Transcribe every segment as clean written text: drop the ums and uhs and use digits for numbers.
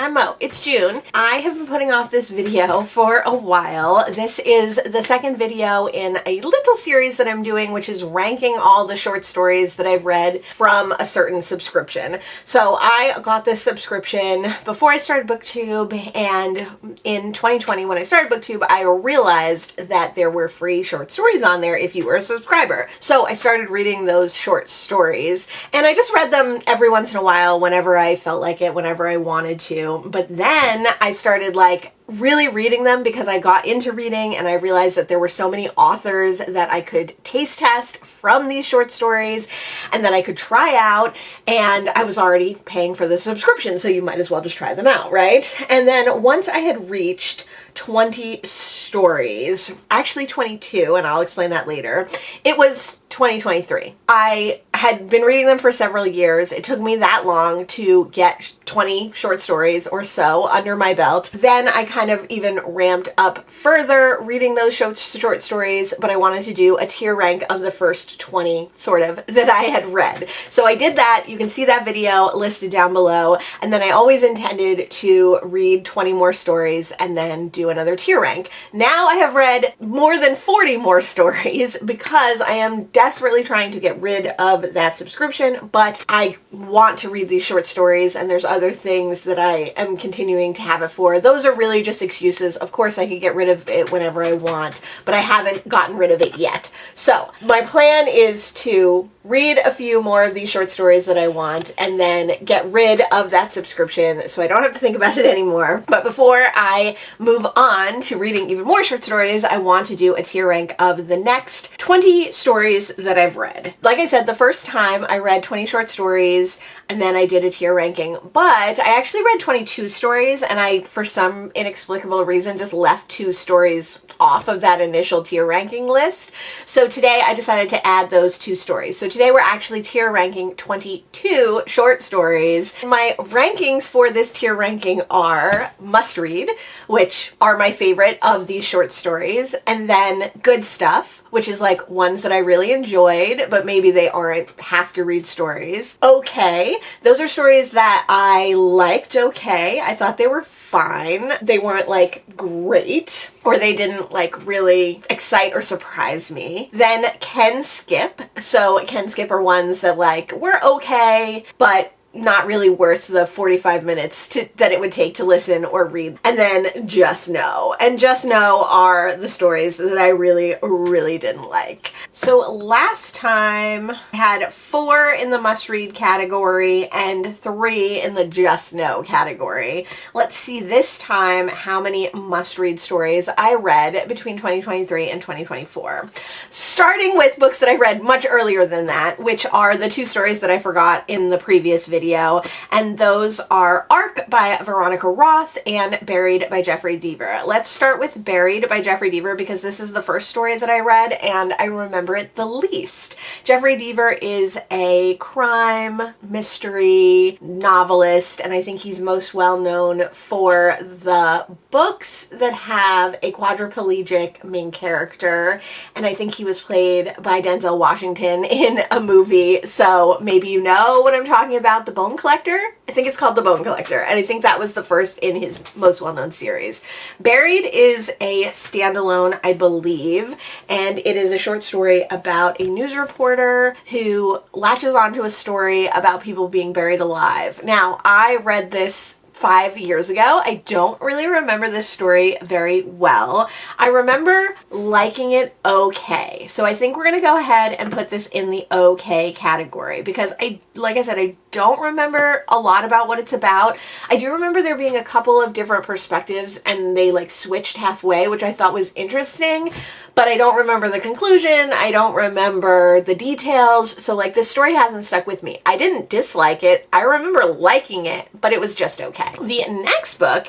Mo. It's June. I have been putting off this video for a while. This is the second video in a little series that I'm doing, which is ranking all the short stories that I've read from a certain subscription. So I got this subscription before I started BookTube, and in 2020 when I started BookTube, I realized that there were free short stories on there if you were a subscriber. So I started reading those short stories, and I just read them every once in a while whenever I felt like it, whenever I wanted to. But then I started really reading them because I got into reading, and I realized that there were so many authors that I could taste test from these short stories and that I could try out, and I was already paying for the subscription, so you might as well just try them out, right? And then once I had reached 20 stories, actually 22, and I'll explain that later, it was 2023. I had been reading them for several years. It took me that long to get 20 short stories or so under my belt. Then I kind of even ramped up further reading those short stories, but I wanted to do a tier rank of the first 20 sort of that I had read. So I did that. You can see that video listed down below. And then I always intended to read 20 more stories and then do another tier rank. Now I have read more than 40 more stories because I am desperately trying to get rid of that subscription, but I want to read these short stories, and there's other things that I am continuing to have it for. Those are really just excuses. Of course, I could get rid of it whenever I want, but I haven't gotten rid of it yet. So my plan is to read a few more of these short stories that I want and then get rid of that subscription so I don't have to think about it anymore. But before I move on to reading even more short stories, I want to do a tier rank of the next 20 stories that I've read. Like I said, the first time I read 20 short stories and then I did a tier ranking, but I actually read 22 stories, and I, for some inexplicable reason, just left 2 stories off of that initial tier ranking list. So today I decided to add those 2 stories. So today we're actually tier ranking 22 short stories. My rankings for this tier ranking are must read, which are my favorite of these short stories, and then good stuff, which is like ones that I really enjoyed, but maybe they aren't have to read stories. Okay, those are stories that I liked okay. I thought they were fine. They weren't great, or they didn't really excite or surprise me. Then can skip. So can skip are ones that were okay, but not really worth the 45 minutes that it would take to listen or read. And then just no. And just no are the stories that I really, really didn't like. So last time I had 4 in the must read category and 3 in the just no category. Let's see this time how many must read stories I read between 2023 and 2024. Starting with books that I read much earlier than that, which are the 2 stories that I forgot in the previous video. And those are Arc by Veronica Roth and Buried by Jeffrey Deaver. Let's start with Buried by Jeffrey Deaver because this is the first story that I read and I remember it the least. Jeffrey Deaver is a crime mystery novelist, and I think he's most well known for the books that have a quadriplegic main character, and I think he was played by Denzel Washington in a movie, so maybe you know what I'm talking about. The Bone Collector? I think it's called The Bone Collector, and I think that was the first in his most well-known series. Buried is a standalone, I believe, and it is a short story about a news reporter who latches onto a story about people being buried alive. Now, I read this 5 years ago. I don't really remember this story very well. I remember liking it okay. So I think we're going to go ahead and put this in the okay category because like I said, I don't remember a lot about what it's about. I do remember there being a couple of different perspectives and they switched halfway, which I thought was interesting, but I don't remember the conclusion. I don't remember the details. So this story hasn't stuck with me. I didn't dislike it. I remember liking it, but it was just okay. The next book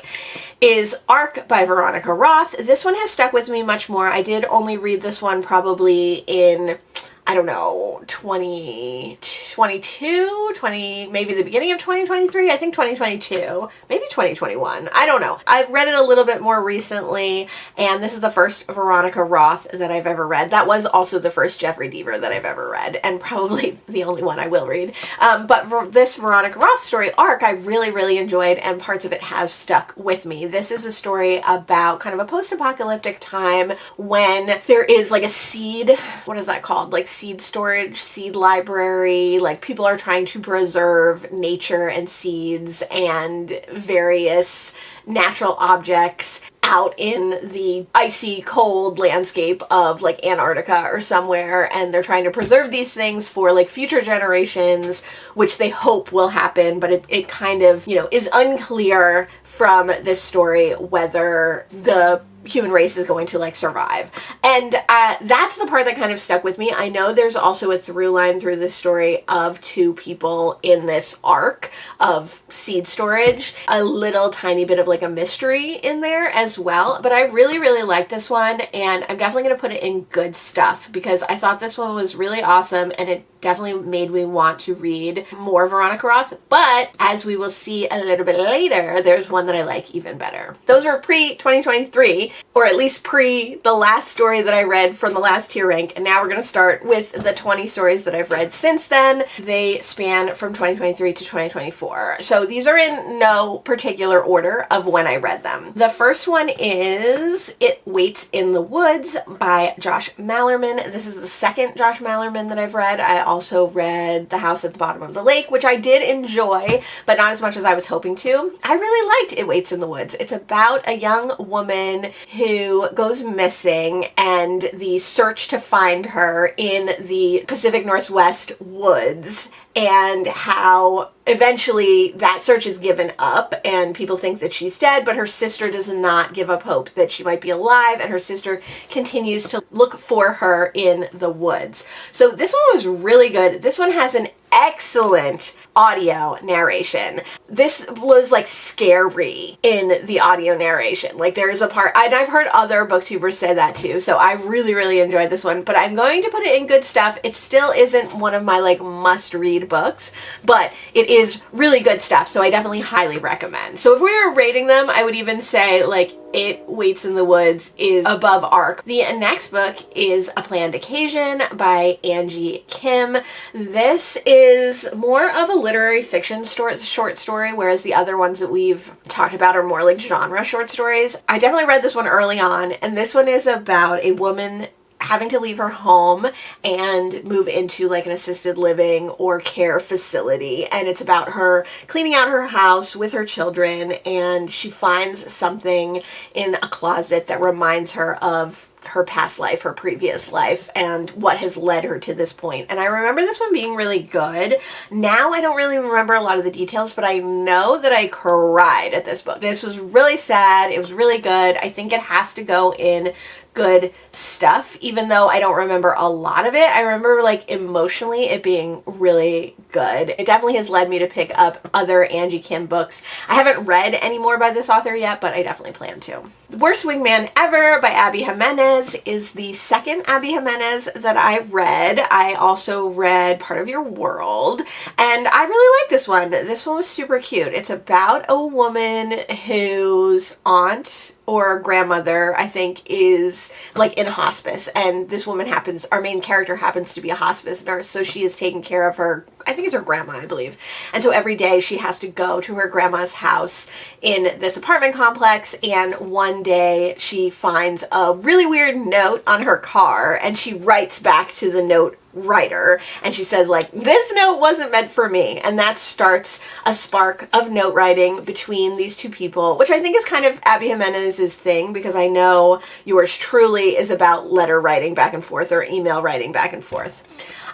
is Arc by Veronica Roth. This one has stuck with me much more. I did only read this one probably in I don't know, 2022, maybe the beginning of 2023, I think 2022, maybe 2021, I don't know. I've read it a little bit more recently, and this is the first Veronica Roth that I've ever read. That was also the first Jeffrey Deaver that I've ever read, and probably the only one I will read. But for this Veronica Roth story arc, I really, really enjoyed, and parts of it have stuck with me. This is a story about kind of a post-apocalyptic time when there is like a seed, what is that called? Like seed storage, seed library, like people are trying to preserve nature and seeds and various natural objects out in the icy cold landscape of like Antarctica or somewhere, and they're trying to preserve these things for like future generations, which they hope will happen, but it kind of, you know, is unclear from this story whether the human race is going to like survive. And that's the part that kind of stuck with me. I know there's also a through line through this story of two people in this arc of seed storage, a little tiny bit of like a mystery in there as well. But I really, really like this one, and I'm definitely going to put it in good stuff because I thought this one was really awesome, and it definitely made me want to read more Veronica Roth. But as we will see a little bit later, there's one that I like even better. Those were pre-2023, or at least pre the last story that I read from the last tier rank, and now we're going to start with the 20 stories that I've read since then. They span from 2023 to 2024. So these are in no particular order of when I read them. The first one is It Waits in the Woods by Josh Malerman. This is the second Josh Malerman that I've read. I also read The House at the Bottom of the Lake, which I did enjoy, but not as much as I was hoping to. I really liked It Waits in the Woods. It's about a young woman who goes missing and the search to find her in the Pacific Northwest woods, and how eventually that search is given up and people think that she's dead, but her sister does not give up hope that she might be alive, and her sister continues to look for her in the woods. So this one was really good. This one has an excellent audio narration. This was like scary in the audio narration. Like there's a part, and I've heard other booktubers say that too, so I really, really enjoyed this one, but I'm going to put it in good stuff. It still isn't one of my like must-read books, but it is really good stuff, so I definitely highly recommend. So if we were rating them, I would even say like It Waits in the Woods is above Arc. The next book is A Planned Occasion by Angie Kim. This is more of a literary fiction short story, whereas the other ones that we've talked about are more like genre short stories. I definitely read this one early on, and this one is about a woman having to leave her home and move into like an assisted living or care facility, and it's about her cleaning out her house with her children, and she finds something in a closet that reminds her of her past life, her previous life, and what has led her to this point. And I remember this one being really good. Now I don't really remember a lot of the details, but I know that I cried at this book. This was really sad. It was really good. I think it has to go in good stuff, even though I don't remember a lot of it. I remember like emotionally it being really good. It definitely has led me to pick up other Angie Kim books. I haven't read any more by this author yet, but I definitely plan to. The Worst Wingman Ever by Abby Jimenez is the second Abby Jimenez that I've read. I also read Part of Your World, and I really like this one. This one was super cute. It's about a woman whose aunt or grandmother, I think, is like in hospice, and this woman our main character happens to be a hospice nurse, so she is taking care of her, I think it's her grandma, I believe. And so every day she has to go to her grandma's house in this apartment complex, and one day she finds a really weird note on her car, and she writes back to the note writer, and she says like, this note wasn't meant for me, and that starts a spark of note writing between these two people, which I think is kind of Abby Jimenez's thing, because I know Yours Truly is about letter writing back and forth or email writing back and forth.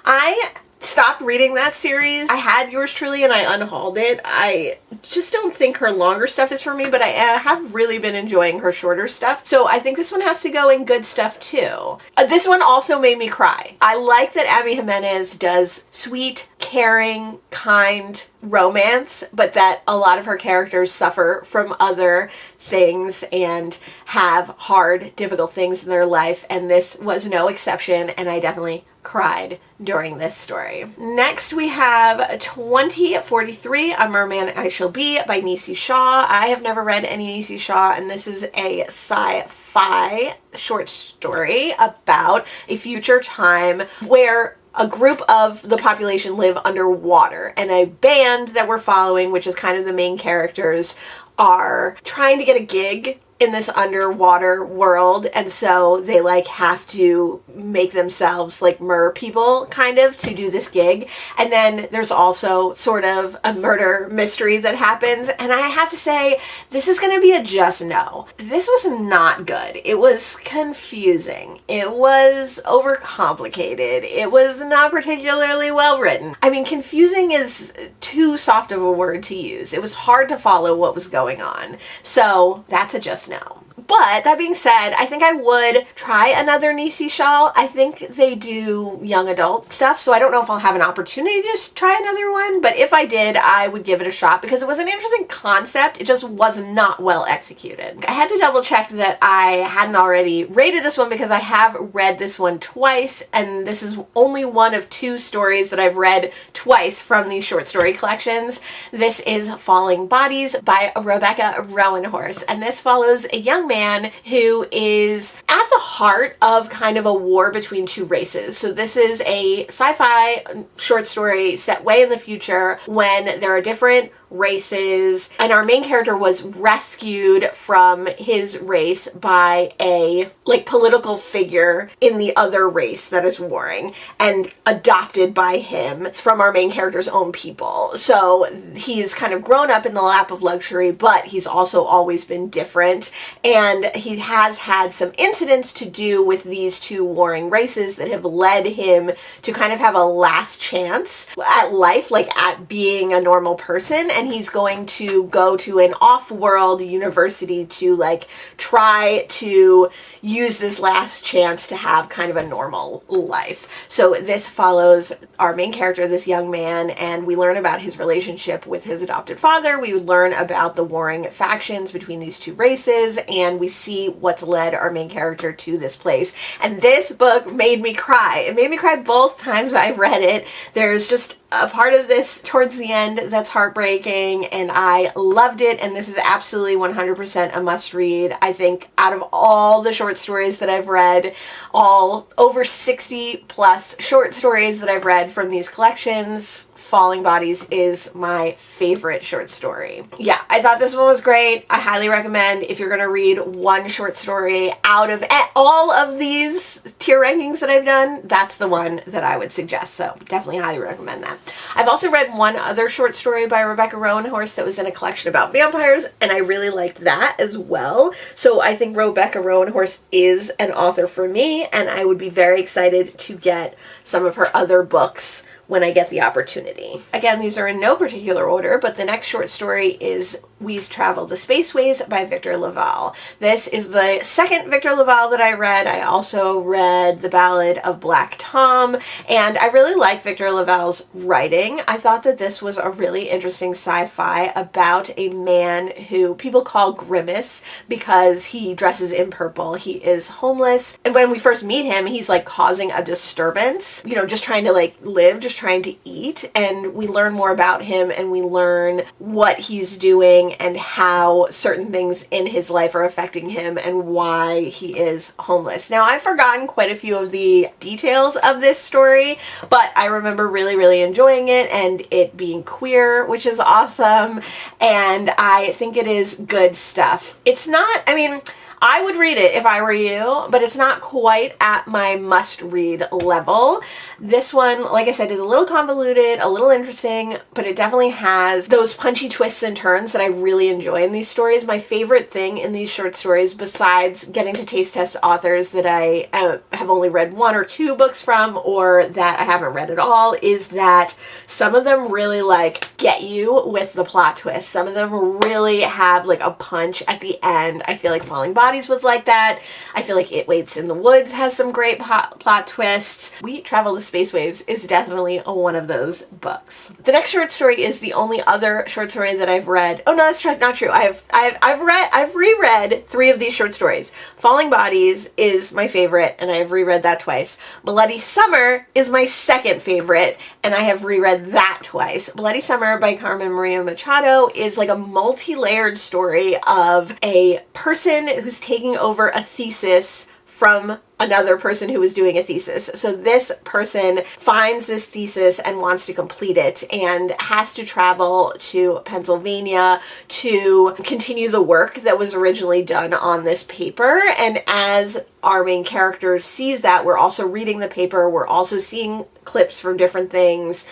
I stopped reading that series. I had Yours Truly and I unhauled it. I just don't think her longer stuff is for me, but I have really been enjoying her shorter stuff. So I think this one has to go in good stuff too. This one also made me cry. I like that Abby Jimenez does sweet, caring, kind romance, but that a lot of her characters suffer from other things and have hard, difficult things in their life, and this was no exception, and I definitely cried during this story. Next we have 2043, A Merman I Shall Be by Nisi Shaw. I have never read any Nisi Shaw, and this is a sci-fi short story about a future time where a group of the population live underwater, and a band that we're following, which is kind of the main characters, are trying to get a gig in this underwater world, and so they like have to make themselves like mer people kind of to do this gig. And then there's also sort of a murder mystery that happens, and I have to say this is going to be a just no. This was not good. It was confusing. It was overcomplicated. It was not particularly well written. I mean, confusing is too soft of a word to use. It was hard to follow what was going on. So that's a just no. But that being said, I think I would try another Nisi Shaw. I think they do young adult stuff, so I don't know if I'll have an opportunity to just try another one, but if I did, I would give it a shot because it was an interesting concept. It just was not well executed. I had to double check that I hadn't already rated this one because I have read this one twice, and this is only one of 2 stories that I've read twice from these short story collections. This is Falling Bodies by Rebecca Rowanhorse, and this follows a young man who is at the heart of kind of a war between 2 races. So this is a sci-fi short story set way in the future when there are different races, and our main character was rescued from his race by a like political figure in the other race that is warring and adopted by him. It's from our main character's own people. So he's kind of grown up in the lap of luxury, but he's also always been different, and he has had some incidents to do with these 2 warring races that have led him to kind of have a last chance at life, like at being a normal person. And he's going to go to an off-world university to like try to use this last chance to have kind of a normal life. So this follows our main character, this young man, and we learn about his relationship with his adopted father. We learn about the warring factions between these 2 races, and we see what's led our main character to this place. And this book made me cry. It made me cry both times I read it. There's just a part of this towards the end that's heartbreaking, and I loved it, and this is absolutely 100% a must read. I think out of all the short stories that I've read, all over 60 plus short stories that I've read from these collections, Falling Bodies is my favorite short story. Yeah, I thought this one was great. I highly recommend if you're going to read one short story out of all of these tier rankings that I've done, that's the one that I would suggest. So definitely highly recommend that. I've also read one other short story by Rebecca Rowanhorse that was in a collection about vampires, and I really liked that as well. So I think Rebecca Rowanhorse is an author for me, and I would be very excited to get some of her other books when I get the opportunity. Again, these are in no particular order, but the next short story is We's Travel the Spaceways by Victor LaValle. This is the second Victor LaValle that I read. I also read The Ballad of Black Tom, and I really like Victor LaValle's writing. I thought that this was a really interesting sci-fi about a man who people call Grimace because he dresses in purple. He is homeless, and when we first meet him, he's like causing a disturbance, you know, just trying to like live, just trying to eat, and we learn more about him, and we learn what he's doing and how certain things in his life are affecting him and why he is homeless. Now, I've forgotten quite a few of the details of this story, but I remember really, really enjoying it and it being queer, which is awesome, and I think it is good stuff. It's not, I mean, I would read it if I were you, but it's not quite at my must-read level. This one, like I said, is a little convoluted, a little interesting, but it definitely has those punchy twists and turns that I really enjoy in these stories. My favorite thing in these short stories, besides getting to taste test authors that I have only read 1 or 2 books from, or that I haven't read at all, is that some of them really like get you with the plot twist. Some of them really have like a punch at the end. I feel like Falling Bodies Bodies would like that. I feel like It Waits in the Woods has some great plot twists. We Travel the Space Waves is definitely one of those books. The next short story is the only other short story that I've read. Oh no, that's not true. I've reread 3 of these short stories. Falling Bodies is my favorite, and I've reread that twice. Bloody Summer is my second favorite, and I have reread that twice. Bloody Summer by Carmen Maria Machado is like a multi-layered story of a person who's taking over a thesis from another person who was doing a thesis. So this person finds this thesis and wants to complete it and has to travel to Pennsylvania to continue the work that was originally done on this paper. And as our main character sees that, we're also reading the paper, we're also seeing clips from different things.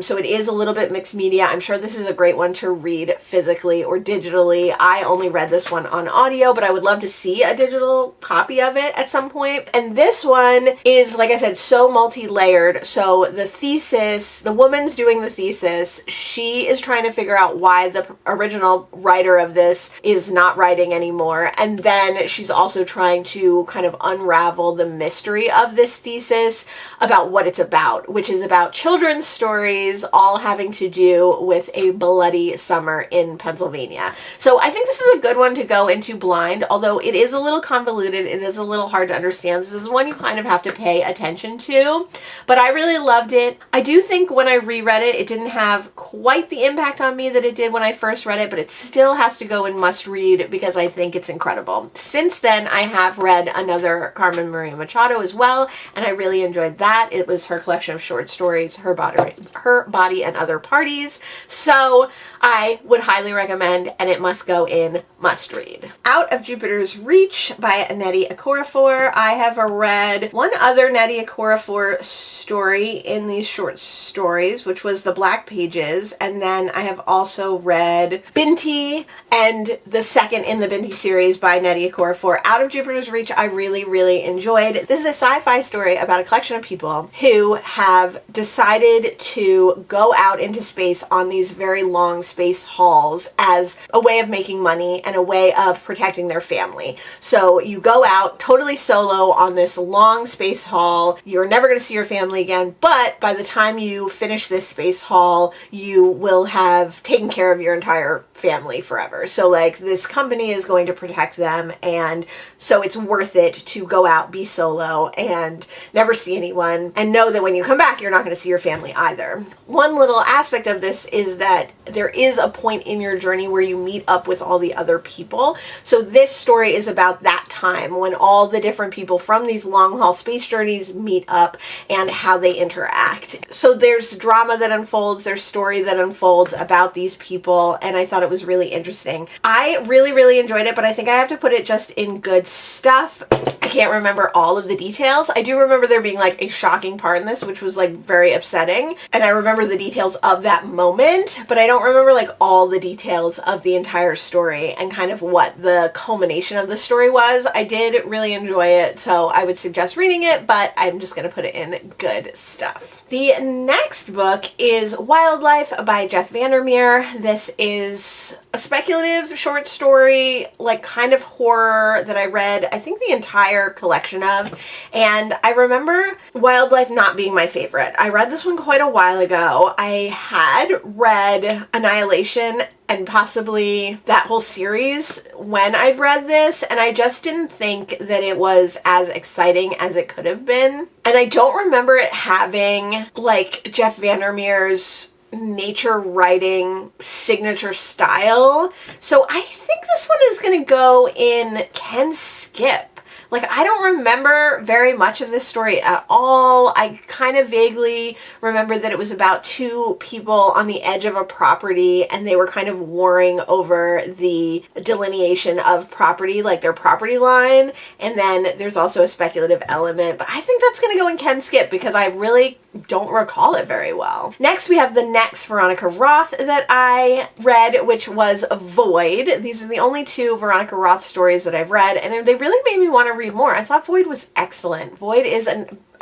So it is a little bit mixed media. I'm sure this is a great one to read physically or digitally. I only read this one on audio, but I would love to see a digital copy of it at some point. And this one is, like I said, so multi-layered. So the thesis, the woman's doing the thesis, she is trying to figure out why the original writer of this is not writing anymore. And then she's also trying to kind of unravel the mystery of this thesis about what it's about, which is about children's stories all having to do with a bloody summer in Pennsylvania. So I think this is a good one to go into blind, although it is a little convoluted, it is a little hard to understand. So this is one you kind of have to pay attention to, but I really loved it. I do think when I reread it, it didn't have quite the impact on me that it did when I first read it, but it still has to go in must read because I think it's incredible. Since then, I have read another Carmen Maria Machado as well, and I really enjoyed that. It was her collection of short stories, Her Body and Other Parties. So I would highly recommend, and it must go in must read. Out of Jupiter's Reach by Nnedi Okorafor. I have read one other Nnedi Okorafor story in these short stories, which was The Black Pages, and then I have also read Binti and the second in the Binti series by Nnedi Okorafor. Out of Jupiter's Reach I really enjoyed. This is a sci-fi story about a collection of people who have decided to go out into space on these very long space hauls as a way of making money and a way of protecting their family. So you go out totally solo on this long space haul. You're never going to see your family again, but by the time you finish this space haul, you will have taken care of your entire family forever. So like this company is going to protect them, and so it's worth it to go out, be solo, and never see anyone, and know that when you come back, you're not going to see your family either. One little aspect of this is that there is a point in your journey where you meet up with all the other people. So this story is about that time when all the different people from these long haul space journeys meet up and how they interact. So there's drama that unfolds, there's story that unfolds about these people, and I thought it was really interesting. I really enjoyed it, but I think I have to put it just in good stuff. I can't remember all of the details. I do remember there being like a shocking part in this, which was like very upsetting, and I remember the details of that moment, but I don't remember like all the details of the entire story and kind of what the culmination of the story was. I did really enjoy it, so I would suggest reading it, but I'm just going to put it in good stuff. The next book is Wildlife by Jeff Vandermeer. This is a speculative short story, like kind of horror that I read, I think the entire collection of, and I remember Wildlife not being my favorite. I read this one quite a while ago. I had read Annihilation and possibly that whole series when I'd read this, and I just didn't think that it was as exciting as it could have been. And I don't remember it having like Jeff Vandermeer's nature writing signature style. So I think this one is going to go in can skip. Like, I don't remember very much of this story at all. I kind of vaguely remember that it was about two people on the edge of a property, and they were kind of warring over the delineation of property, like their property line. And then there's also a speculative element, but I think that's going to go in can skip because I really don't recall it very well. Next, we have the next Veronica Roth that I read, which was Void. These are the only two Veronica Roth stories that I've read, and they really made me want to read more. I thought Void was excellent. Void is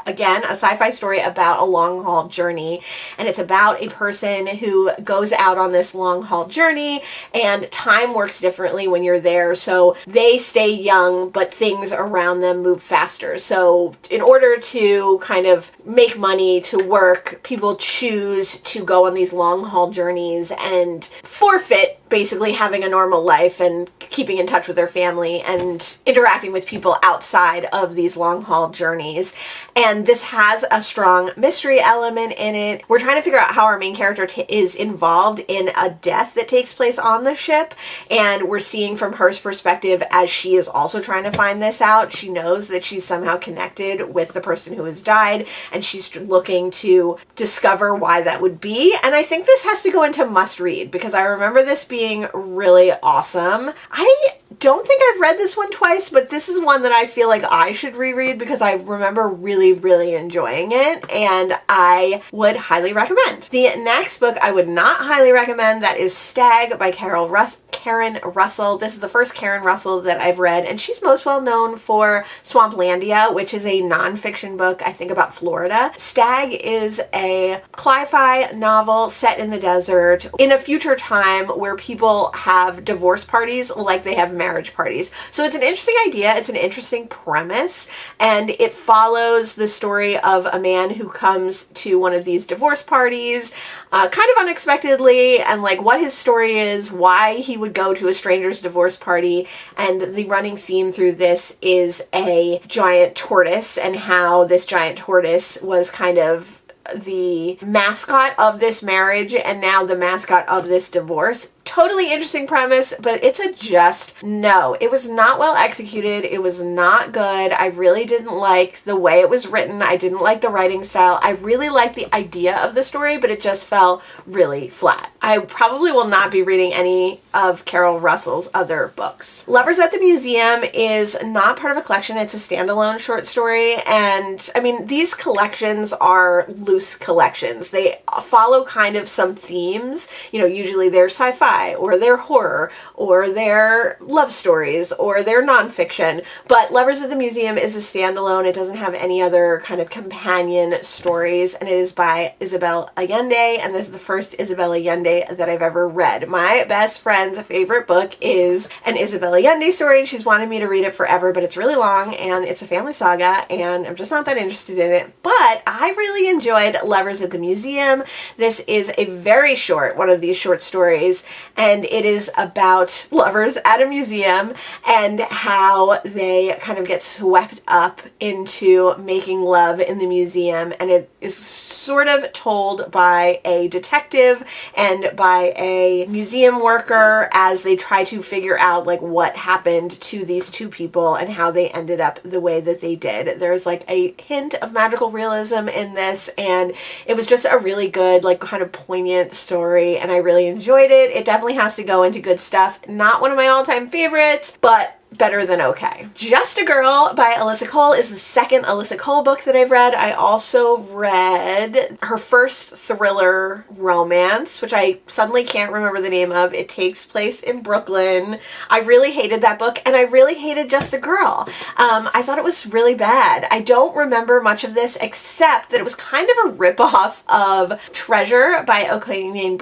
again, a sci-fi story about a long haul journey. And it's about a person who goes out on this long haul journey, and time works differently when you're there. So they stay young, but things around them move faster. So in order to kind of make money to work, people choose to go on these long haul journeys and forfeit basically having a normal life and keeping in touch with their family and interacting with people outside of these long haul journeys. And this has a strong mystery element in it. We're trying to figure out how our main character is involved in a death that takes place on the ship, and we're seeing from her perspective as she is also trying to find this out. She knows that she's somehow connected with the person who has died, and she's looking to discover why that would be. And I think this has to go into must read because I remember this being really awesome. I don't think I've read this one twice, but this is one that I feel like I should reread because I remember really, really enjoying it, and I would highly recommend. The next book I would not highly recommend, that is Stag by Karen Russell. This is the first Karen Russell that I've read, and she's most well known for Swamplandia, which is a nonfiction book, I think, about Florida. Stag is a cli-fi novel set in the desert in a future time where people have divorce parties like they have marriage parties. So it's an interesting idea, it's an interesting premise, and it follows the story of a man who comes to one of these divorce parties kind of unexpectedly, and like what his story is, why he would go to a stranger's divorce party. And the running theme through this is a giant tortoise and how this giant tortoise was kind of the mascot of this marriage and now the mascot of this divorce. Totally interesting premise, but it's a just no. It was not well executed. It was not good. I really didn't like the way it was written. I didn't like the writing style. I really liked the idea of the story, but it just fell really flat. I probably will not be reading any of Karen Russell's other books. Lovers at the Museum is not part of a collection. It's a standalone short story, and I mean, these collections are loose collections. They follow kind of some themes. You know, usually they're sci-fi or they're horror or they're love stories or they're nonfiction, but Lovers at the Museum is a standalone. It doesn't have any other kind of companion stories, and it is by Isabel Allende, and this is the first Isabel Allende that I've ever read. My best friend's favorite book is an Isabel Allende story, and she's wanted me to read it forever, but it's really long and it's a family saga and I'm just not that interested in it. But I really enjoyed Lovers at the Museum. This is a very short one of these short stories, and it is about lovers at a museum and how they kind of get swept up into making love in the museum. And it is sort of told by a detective and by a museum worker as they try to figure out like what happened to these two people and how they ended up the way that they did. There's like a hint of magical realism in this, and it was just a really good, like, kind of poignant story, and I really enjoyed it. It definitely has to go into good stuff. Not one of my all-time favorites, but better than okay. Just a Girl by Alyssa Cole is the second Alyssa Cole book that I've read. I also read her first thriller romance, which I suddenly can't remember the name of. It takes place in Brooklyn. I really hated that book, and I really hated Just a Girl. I thought it was really bad. I don't remember much of this except that it was kind of a ripoff of Treasure by O'Kenyon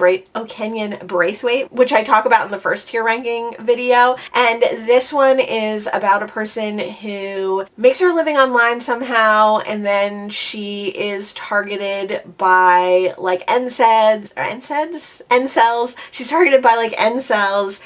Braithwaite, which I talk about in the first tier ranking video. And this one is about a person who makes her living online somehow, and then she is targeted by like incels. She's targeted by like incels.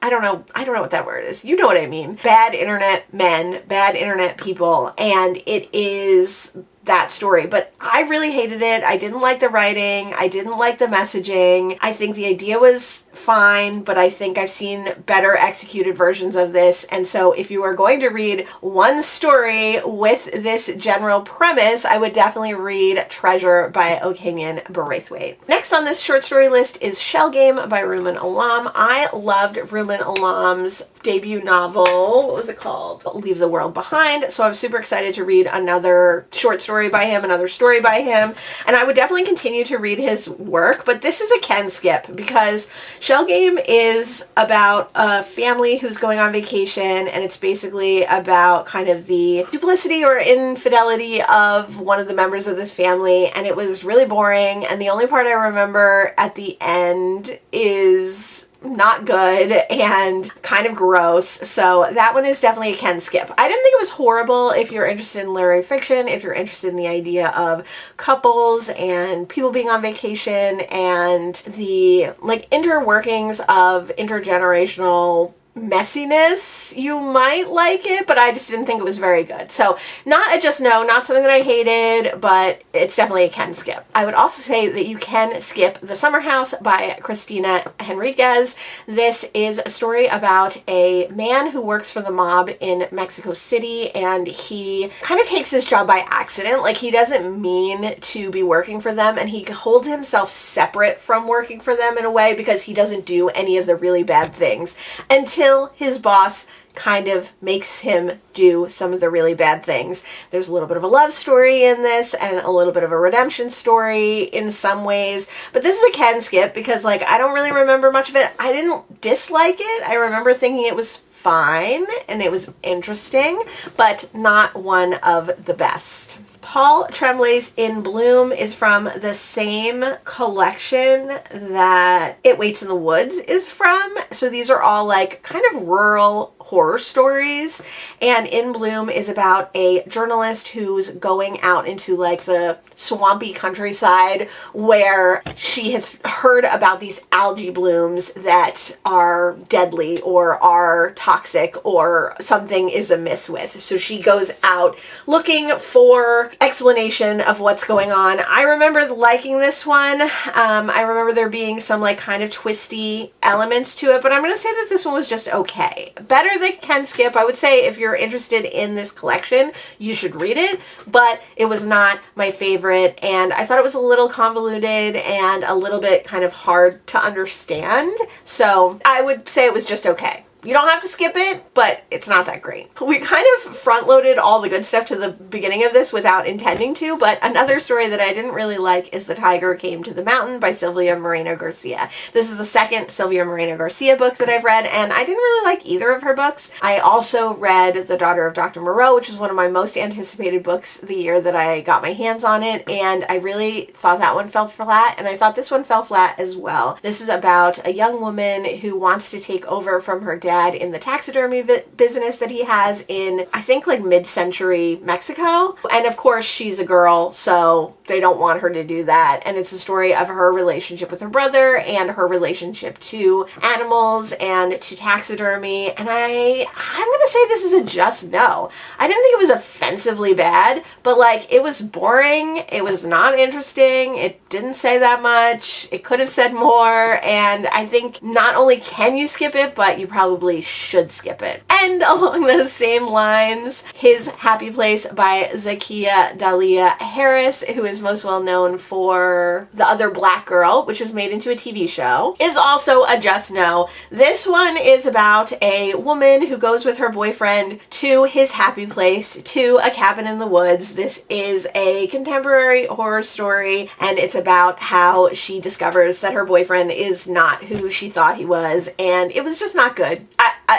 I don't know what that word is. You know what I mean. Bad internet men, bad internet people, and it is that story. But I really hated it. I didn't like the writing. I didn't like the messaging. I think the idea was fine, but I think I've seen better executed versions of this. And so if you are going to read one story with this general premise, I would definitely read Treasure by O'Kenyon Braithwaite. Next on this short story list is Shell Game by Ruman Alam. I loved Ruman Alam's debut novel. What was it called? Leave the World Behind. So I was super excited to read another short story story by him, another story by him, and I would definitely continue to read his work, but this is a Ken skip because Shell Game is about a family who's going on vacation, and it's basically about kind of the duplicity or infidelity of one of the members of this family, and it was really boring, and the only part I remember at the end is not good and kind of gross, so that one is definitely a Ken skip. I didn't think it was horrible if you're interested in literary fiction, if you're interested in the idea of couples and people being on vacation and the like interworkings of intergenerational messiness. You might like it, but I just didn't think it was very good. So not a just no, not something that I hated, but it's definitely a Ken skip. I would also say that you can skip The Summer House by Cristina Henriquez. This is a story about a man who works for the mob in Mexico City, and he kind of takes his job by accident. Like, he doesn't mean to be working for them, and he holds himself separate from working for them in a way because he doesn't do any of the really bad things until his boss kind of makes him do some of the really bad things. There's a little bit of a love story in this and a little bit of a redemption story in some ways, but this is a Ken skip because, like, I don't really remember much of it. I didn't dislike it. I remember thinking it was fine and it was interesting, but not one of the best. Paul Tremblay's In Bloom is from the same collection that It Waits in the Woods is from. So these are all like kind of rural horror stories, and In Bloom is about a journalist who's going out into like the swampy countryside where she has heard about these algae blooms that are deadly or are toxic or something is amiss with. So she goes out looking for explanation of what's going on. I remember liking this one. I remember there being some like kind of twisty elements to it, but I'm going to say that this one was just okay. Better than Ken skip. I would say if you're interested in this collection, you should read it, but it was not my favorite, and I thought it was a little convoluted and a little bit kind of hard to understand. So I would say it was just okay. You don't have to skip it, but it's not that great. We kind of front-loaded all the good stuff to the beginning of this without intending to, but another story that I didn't really like is The Tiger Came to the Mountain by Silvia Moreno Garcia. This is the second Silvia Moreno Garcia book that I've read, and I didn't really like either of her books. I also read The Daughter of Dr. Moreau, which is one of my most anticipated books the year that I got my hands on it, and I really thought that one fell flat, and I thought this one fell flat as well. This is about a young woman who wants to take over from her dad in the taxidermy business that he has in, I think, like mid-century Mexico. And of course, she's a girl, so they don't want her to do that. And it's a story of her relationship with her brother and her relationship to animals and to taxidermy. And I'm gonna say this is a just no. I didn't think it was offensively bad, but like, it was boring. It was not interesting. It didn't say that much. It could have said more. And I think not only can you skip it, but you probably should skip it. And along those same lines, His Happy Place by Zakiya Dalia Harris, who is most well known for The Other Black Girl, which was made into a TV show, is also a just no. This one is about a woman who goes with her boyfriend to his happy place, to a cabin in the woods. This is a contemporary horror story, and it's about how she discovers that her boyfriend is not who she thought he was, and it was just not good.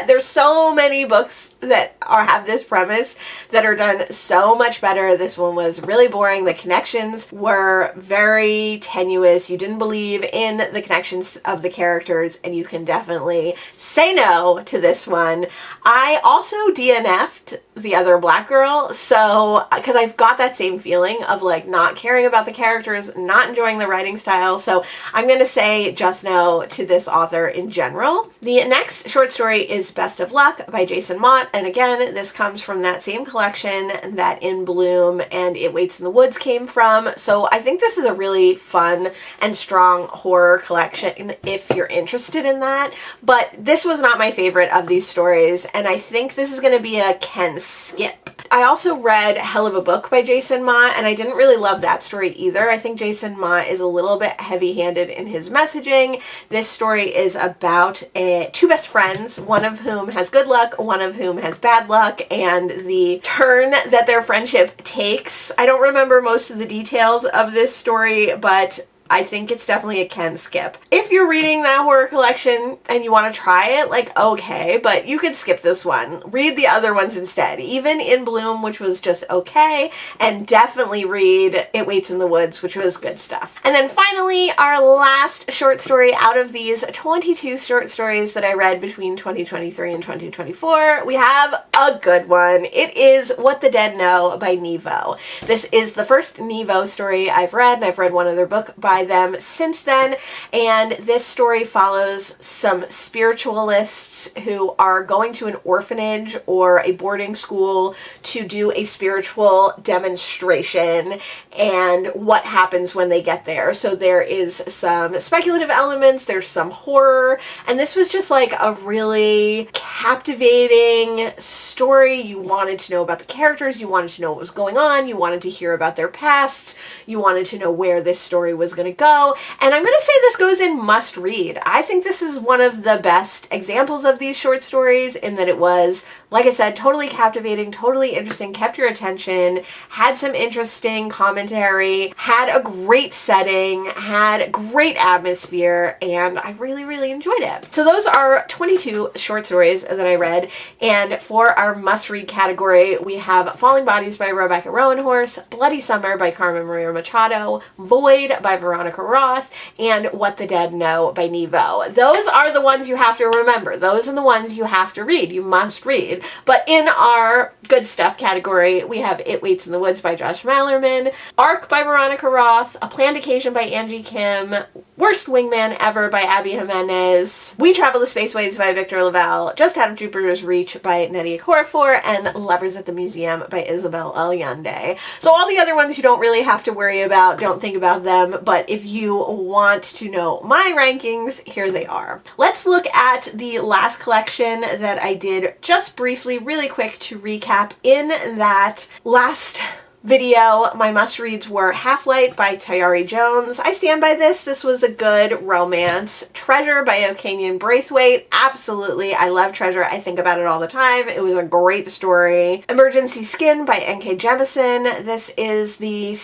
There's so many books that have this premise that are done so much better. This one was really boring. The connections were very tenuous. You didn't believe in the connections of the characters, and you can definitely say no to this one. I also DNF'd The Other Black Girl, so because I've got that same feeling of like not caring about the characters, not enjoying the writing style, so I'm going to say just no to this author in general. The next short story is Best of Luck by Jason Mott, and again, this comes from that same collection that In Bloom and It Waits in the Woods came from, so I think this is a really fun and strong horror collection if you're interested in that, but this was not my favorite of these stories, and I think this is going to be a Ken skip. I also read Hell of a Book by Jason Ma, and I didn't really love that story either. I think Jason Ma is a little bit heavy-handed in his messaging. This story is about two best friends, one of whom has good luck, one of whom has bad luck, and the turn that their friendship takes. I don't remember most of the details of this story, but I think it's definitely a can skip. If you're reading that horror collection and you want to try it, like, okay, but you could skip this one. Read the other ones instead. Even In Bloom, which was just okay, and definitely read It Waits in the Woods, which was good stuff. And then finally, our last short story out of these 22 short stories that I read between 2023 and 2024, we have a good one. It is What the Dead Know by Nevo. This is the first Nevo story I've read, and I've read one other book by them since then, and this story follows some spiritualists who are going to an orphanage or a boarding school to do a spiritual demonstration and what happens when they get there. So there is some speculative elements, there's some horror, and this was just like a really captivating story. You wanted to know about the characters, you wanted to know what was going on, you wanted to hear about their past, you wanted to know where this story was going to go, and I'm going to say this goes in must read. I think this is one of the best examples of these short stories in that it was, like I said, totally captivating, totally interesting, kept your attention, had some interesting commentary, had a great setting, had great atmosphere, and I really, really enjoyed it. So those are 22 short stories that I read, and for our must read category, we have Falling Bodies by Rebecca Rowanhorse, Bloody Summer by Carmen Maria Machado, Void by Veronica Roth, and What the Dead Know by Nevo. Those are the ones you have to remember. Those are the ones you have to read. You must read. But in our good stuff category, we have It Waits in the Woods by Josh Malerman, Arc by Veronica Roth, A Planned Occasion by Angie Kim, Worst Wingman Ever by Abby Jimenez, We Travel the Spaceways by Victor Laval, Just Out of Jupiter's Reach by Nnedi Okorafor, and Lovers at the Museum by Isabel Allende. So all the other ones you don't really have to worry about, don't think about them, but if you want to know my rankings, here they are. Let's look at the last collection that I did just briefly, really quick to recap. In that last video, my must-reads were Half-Light by Tayari Jones. I stand by this. This was a good romance. Treasure by O'Kanian Braithwaite. Absolutely. I love Treasure. I think about it all the time. It was a great story. Emergency Skin by N.K. Jemisin. This is the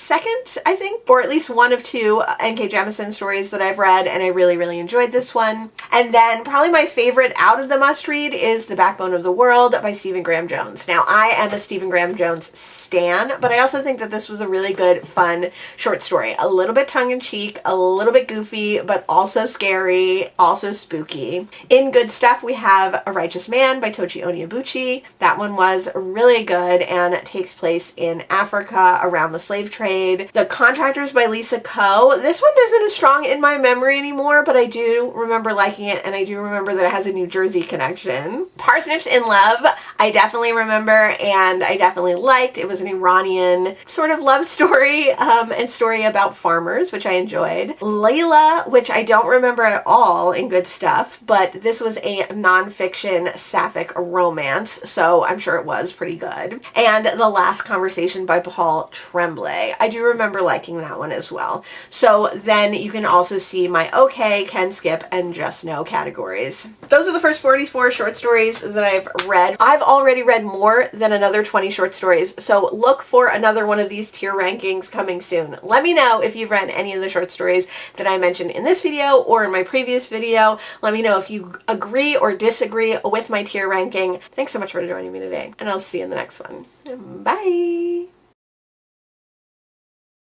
second, I think, or at least one of two N.K. Jemisin stories that I've read, and I really, really enjoyed this one. And then probably my favorite out of the must-read is The Backbone of the World by Stephen Graham Jones. Now, I am a Stephen Graham Jones stan, but I also think that this was a really good, fun short story. A little bit tongue-in-cheek, a little bit goofy, but also scary, also spooky. In good stuff, we have A Righteous Man by Tochi Onyebuchi. That one was really good and takes place in Africa around the slave trade. The Contractors by Lisa Ko. This one isn't as strong in my memory anymore, but I do remember liking it, and I do remember that it has a New Jersey connection. Parsnips in Love, I definitely remember, and I definitely liked. It was an Iranian sort of love story, and story about farmers, which I enjoyed. Layla, which I don't remember at all in good stuff, but this was a nonfiction sapphic romance, so I'm sure it was pretty good. And The Last Conversation by Paul Tremblay. I do remember liking that one as well. So then you can also see my okay, can skip, and just no categories. Those are the first 44 short stories that I've read. I've already read more than another 20 short stories, so look for another one of these tier rankings coming soon. Let me know if you've read any of the short stories that I mentioned in this video or in my previous video. Let me know if you agree or disagree with my tier ranking. Thanks so much for joining me today, and I'll see you in the next one. Bye!